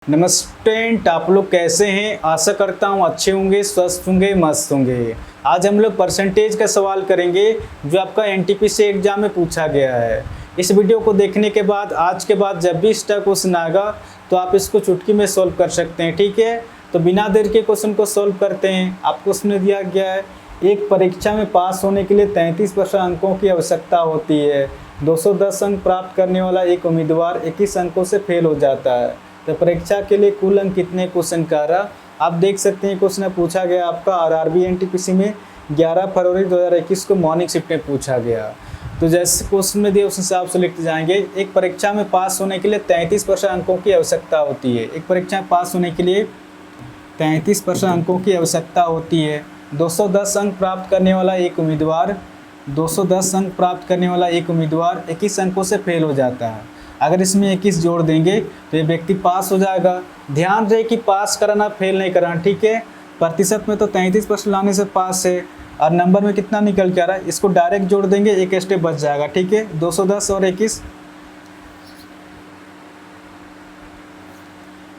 नमस्ते, आप लोग कैसे हैं। आशा करता हूँ अच्छे होंगे, स्वस्थ होंगे, मस्त होंगे। आज हम लोग परसेंटेज का सवाल करेंगे जो आपका एनटीपीसी एग्जाम में पूछा गया है। इस वीडियो को देखने के बाद आज के बाद जब भी इसका क्वेश्चन आएगा तो आप इसको चुटकी में सॉल्व कर सकते हैं। ठीक है, तो बिना देर के क्वेश्चन को सॉल्व करते हैं। आपको उसमें दिया गया है, एक परीक्षा में पास होने के लिए 33% अंकों की आवश्यकता होती है। 210 अंक प्राप्त करने वाला एक उम्मीदवार 21 अंकों से फेल हो जाता है। तो परीक्षा के लिए कुल अंक कितने क्वेश्चन का रहा आप देख सकते हैं। क्वेश्चन पूछा गया आपका आरआरबी एनटीपीसी में 11 फरवरी 2021 को मॉर्निंग शिफ्ट में पूछा गया। तो जैसे क्वेश्चन में दिए उस हिसाब से लिखते जाएंगे। एक परीक्षा में पास होने के लिए 33% अंकों की आवश्यकता होती है। एक परीक्षा में पास होने के लिए 33% अंकों की आवश्यकता होती है। 210 अंक प्राप्त करने वाला एक उम्मीदवार 21 अंकों से फेल हो जाता है। अगर इसमें 21 जोड़ देंगे तो ये व्यक्ति पास हो जाएगा। ध्यान रहे कि पास कराना, फेल नहीं कराना। ठीक है, प्रतिशत में तो 33% लाने से पास है और नंबर में कितना निकल के आ रहा है, इसको डायरेक्ट जोड़ देंगे, एक स्टेप बच जाएगा। ठीक है, 210 और 21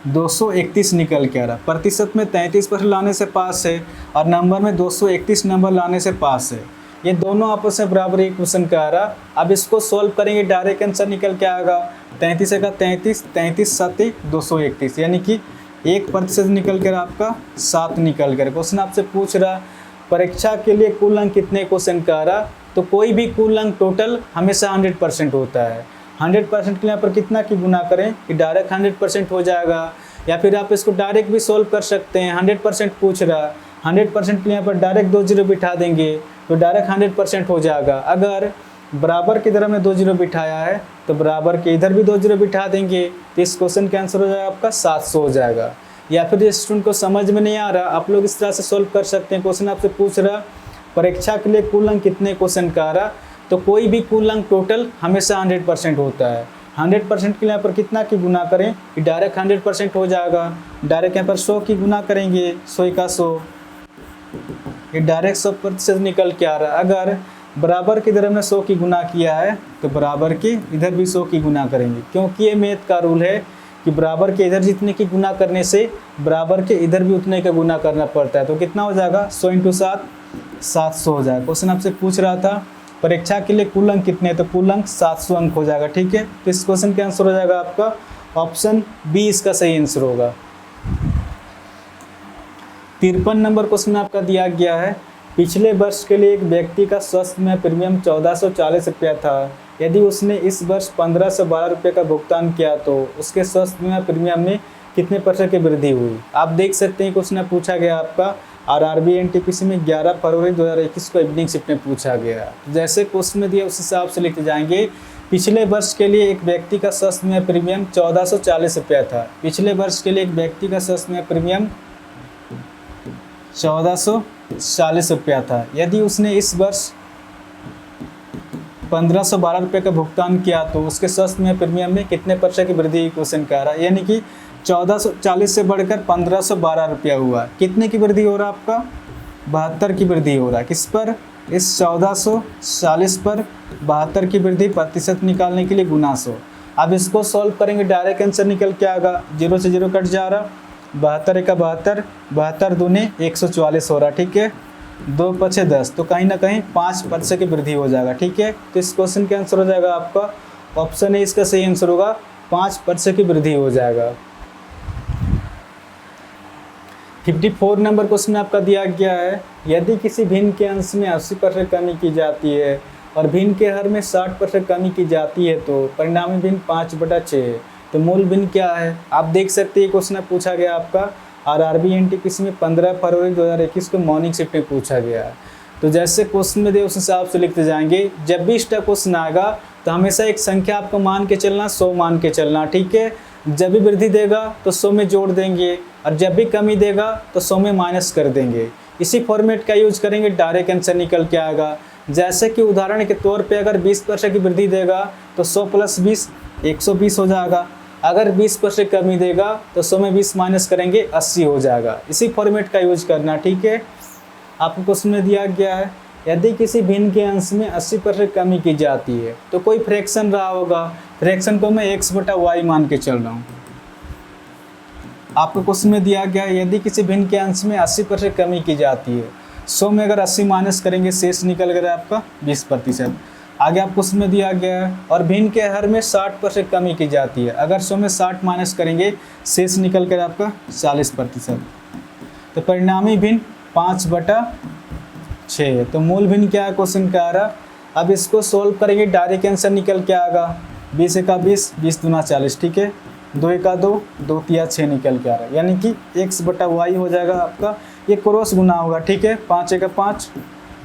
231 निकल के आ रहा। प्रतिशत में 33% लाने से पास है और नंबर में 231 नंबर लाने से पास है। ये दोनों आपस में बराबर एक क्वेश्चन का आ रहा। अब इसको सॉल्व करेंगे, डायरेक्ट आंसर निकल के आएगा। 33 का 33, 33 7 231, यानी कि 1% निकल कर आपका 7 निकल कर। क्वेश्चन आपसे पूछ रहा परीक्षा के लिए कुल अंक कितने क्वेश्चन का आ रहा, तो कोई भी कुल अंक टोटल हमेशा 100% होता है। 100% के लिए पर कितना की गुना करें कि डायरेक्ट 100% हो जाएगा, या फिर आप इसको डायरेक्ट भी सॉल्व कर सकते हैं। 100% पूछ रहा, 100% के लिए पर डायरेक्ट 2 जीरो बिठा देंगे तो डायरेक्ट 100% हो जाएगा। अगर बराबर की तरफ में 2 जीरो बिठाया है तो बराबर के इधर भी 2 जीरो बिठा देंगे तो इस क्वेश्चन का आंसर हो जाएगा आपका 700 हो जाएगा। या फिर इस स्टूडेंट को समझ में नहीं आ रहा, आप लोग इस तरह से सॉल्व कर सकते हैं। क्वेश्चन आपसे पूछ रहा परीक्षा के लिए कुल अंक कितने क्वेश्चन का आ रहा, तो कोई भी कुल अंक टोटल हमेशा 100% होता है। 100% के लिए यहाँ पर कितना की गुना करें कि डायरेक्ट 100% हो जाएगा। डायरेक्ट यहाँ पर 100 की गुना करेंगे, 100 का 100, ये डायरेक्ट 100% निकल के आ रहा है। अगर बराबर की तरफ में 100 की गुना किया है तो बराबर के इधर भी 100 की गुना करेंगे, क्योंकि ये मैथ का रूल है कि बराबर के इधर जितने की गुना करने से बराबर के इधर भी उतने का गुना करना पड़ता है। तो कितना हो जाएगा, 100 × 7 700 हो जाएगा। क्वेश्चन आपसे पूछ रहा था परीक्षा के लिए कुल अंक कितने, तो कुल अंक 700 अंक हो जाएगा। ठीक है, तो इस क्वेश्चन का आंसर हो जाएगा आपका ऑप्शन बी, इसका सही आंसर होगा। 53 नंबर क्वेश्चन आपका दिया गया है, पिछले वर्ष के लिए एक व्यक्ति का स्वास्थ्य बीमा प्रीमियम 1440 रुपया था। यदि उसने इस वर्ष 1512 रुपये का भुगतान किया तो उसके स्वास्थ्य बीमा प्रीमियम में कितने % की वृद्धि हुई। आप देख सकते हैं क्वेश्चन पूछा गया आपका आरआरबी एनटीपीसी में 11 फरवरी 2021 को इवनिंग शिफ्ट में पूछा गया। तो जैसे क्वेश्चन में दिया उस हिसाब से लिखते जाएंगे। पिछले वर्ष के लिए एक व्यक्ति का स्वास्थ्य बीमा प्रीमियम 1440 रुपया था। पिछले वर्ष के लिए एक व्यक्ति का स्वास्थ्य बीमा प्रीमियम 1440 रुपया था। यदि उसने इस वर्ष 1512 रुपये का भुगतान किया तो उसके स्वास्थ्य बीमा प्रीमियम में कितने % की वृद्धि क्वेश्चन कह रहा है, यानी कि 1440 से बढ़कर 1512 रुपया हुआ। कितने की वृद्धि हो रहा है आपका, 72 की वृद्धि हो रहा है। किस पर, इस 1440 पर 72 की वृद्धि, प्रतिशत निकालने के लिए गुना 100। अब इसको सॉल्व करेंगे, डायरेक्ट आंसर निकल के आएगा। 0 से 0 कट जा रहा, 72 का 72, 72 दूने 144 हो रहा। ठीक है, 2 पछे 10, तो कहीं ना कहीं 5% की वृद्धि हो जाएगा। ठीक है, तो इस क्वेश्चन का आंसर हो जाएगा आपका ऑप्शन ए, इसका सही आंसर होगा 5% की वृद्धि हो जाएगा। 54 नंबर क्वेश्चन आपका दिया गया है, यदि किसी भिन्न के अंश में 80% कमी की जाती है और भिन्न के हर में 60% कमी की जाती है तो परिणामी भिन्न 5/6 है, तो मूल भिन्न क्या है। आप देख सकते हैं क्वेश्चन पूछा गया आपका आरआरबी एनटीपीसी में 15 फरवरी 2021 को मॉर्निंग शिफ्ट में पूछा गया। तो जैसे क्वेश्चन में दे उस हिसाब से लिखते जाएंगे। जब भी इसका क्वेश्चन आएगा तो हमेशा एक संख्या आपको मान के चलना, 100 मान के चलना। ठीक है, जब भी वृद्धि देगा तो 100 में जोड़ देंगे और जब भी कमी देगा तो 100 में माइनस कर देंगे। इसी फॉर्मेट का यूज करेंगे, डायरेक्ट आंसर निकल के आएगा। जैसे कि उदाहरण के तौर पे अगर 20% की वृद्धि देगा तो 100 + 20 120 हो जाएगा। अगर 20% कमी देगा तो 100 में 20 माइनस करेंगे, 80 हो जाएगा। इसी फॉर्मेट का यूज करना। ठीक है, आपको क्वेश्चन में दिया गया है, यदि किसी भिन्न के अंश में 80% कमी की जाती है तो कोई फ्रैक्शन रहा होगा। फ्रैक्शन को मैं x/y मान के चल रहा हूँ। आपको क्वेश्चन में दिया गया है यदि किसी भिन्न के अंश में 80% कमी की जाती है, 100 में अगर 80 माइनस करेंगे शेष निकल गया आपका 20%। आगे आपको क्वेश्चन में दिया गया है और भिन्न के हर में 60% कमी की जाती है, अगर 100 में 60 माइनस करेंगे शेष निकल कर आपका 40%। तो परिणामी भिन्न 5/6 है। तो मूल भिन्न क्या है क्वेश्चन का आ रहा। अब इसको सोल्व करेंगे, डायरेक्ट आंसर निकल के आएगा 20 एका 20, 20 दूना 40, ठीक है। 2 एका 2, 2 तिया 6 निकल के आ रहा है, यानी कि x/y हो जाएगा आपका, ये क्रॉस गुना होगा, ठीक है। 5 एका 5,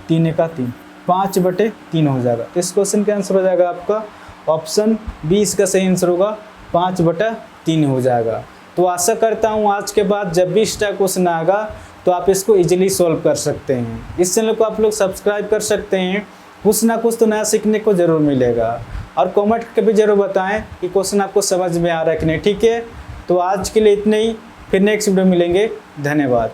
3 एका 3, 5/3 हो जाएगा। तो इस क्वेश्चन का आंसर हो जाएगा आपका ऑप्शन 20 का सही आंसर होगा 5/3 हो जाएगा। तो आशा करता हूँ आज के बाद जब भी इस टाइप क्वेश्चन आएगा तो आप इसको इजीली सॉल्व कर सकते हैं। इस चैनल को आप लोग सब्सक्राइब कर सकते हैं, कुछ ना कुछ तो नया सीखने को ज़रूर मिलेगा। और कमेंट करके भी ज़रूर बताएं कि क्वेश्चन आपको समझ में आ रहा है कि नहीं, ठीक है। तो आज के लिए इतने ही, फिर नेक्स्ट वीडियो मिलेंगे। धन्यवाद।